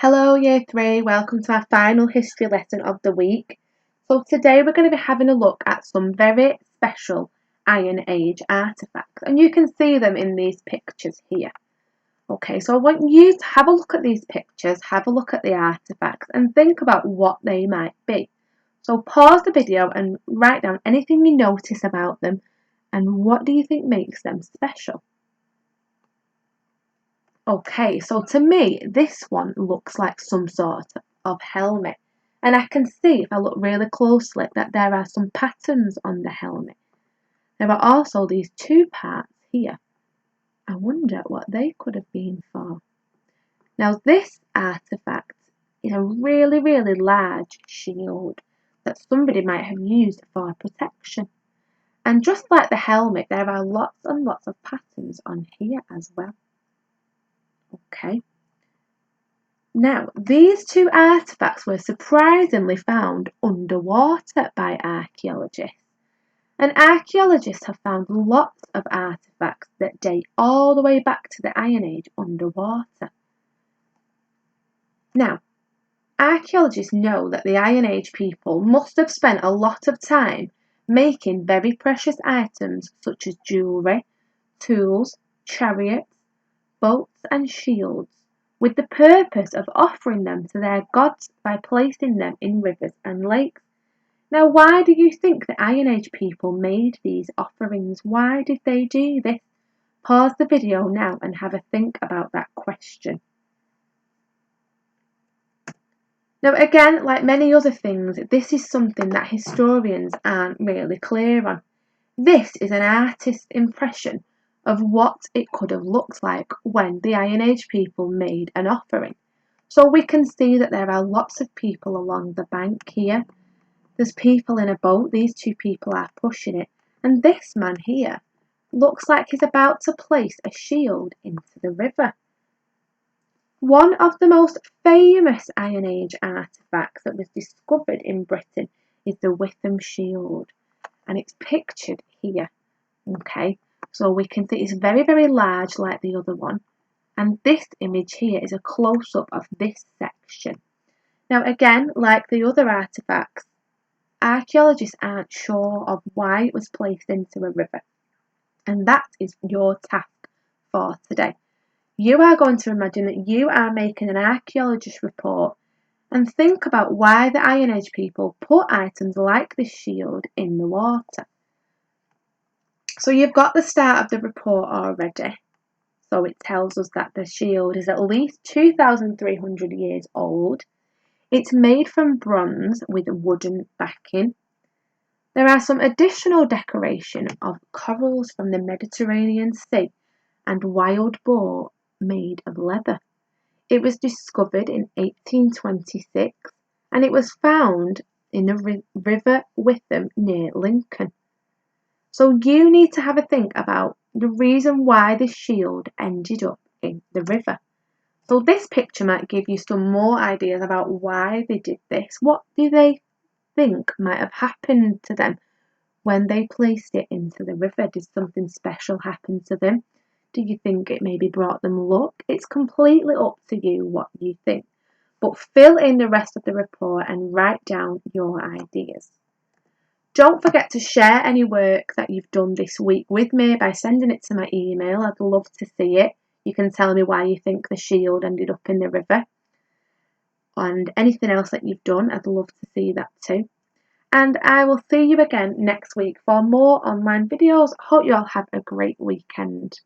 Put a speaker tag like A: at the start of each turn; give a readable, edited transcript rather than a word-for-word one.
A: Hello Year 3, welcome to our final history lesson of the week. So today we're going to be having a look at some very special Iron Age artefacts, and you can see them in these pictures here. Okay, so I want you to have a look at these pictures, have a look at the artefacts and think about what they might be. So pause the video and write down anything you notice about them and what do you think makes them special. Okay, so to me, this one looks like some sort of helmet. And I can see, if I look really closely, that there are some patterns on the helmet. There are also these two parts here. I wonder what they could have been for. Now, this artefact is a really, really large shield that somebody might have used for protection. And just like the helmet, there are lots and lots of patterns on here as well. Okay. Now, these two artefacts were surprisingly found underwater by archaeologists. And archaeologists have found lots of artefacts that date all the way back to the Iron Age underwater. Now, archaeologists know that the Iron Age people must have spent a lot of time making very precious items such as jewellery, tools, chariots, boats and shields, with the purpose of offering them to their gods by placing them in rivers and lakes. Now, why do you think the Iron Age people made these offerings? Why did they do this? Pause the video now and have a think about that question. Now, again, like many other things, this is something that historians aren't really clear on. This is an artist's impression of what it could have looked like when the Iron Age people made an offering. So we can see that there are lots of people along the bank here. There's people in a boat, these two people are pushing it, and this man here looks like he's about to place a shield into the river. One of the most famous Iron Age artefacts that was discovered in Britain is the Witham Shield, and it's pictured here. Okay, so we can see it's very, very large like the other one. And this image here is a close-up of this section. Now again, like the other artefacts, archaeologists aren't sure of why it was placed into a river. And that is your task for today. You are going to imagine that you are making an archaeologist report and think about why the Iron Age people put items like this shield in the water. So you've got the start of the report already. So it tells us that the shield is at least 2,300 years old. It's made from bronze with wooden backing. There are some additional decoration of corals from the Mediterranean Sea and wild boar made of leather. It was discovered in 1826 and it was found in the River Witham near Lincoln. So you need to have a think about the reason why this shield ended up in the river. So this picture might give you some more ideas about why they did this. What do they think might have happened to them when they placed it into the river? Did something special happen to them? Do you think it maybe brought them luck? It's completely up to you what you think. But fill in the rest of the report and write down your ideas. Don't forget to share any work that you've done this week with me by sending it to my email. I'd love to see it. You can tell me why you think the shield ended up in the river. And anything else that you've done, I'd love to see that too. And I will see you again next week for more online videos. Hope you all have a great weekend.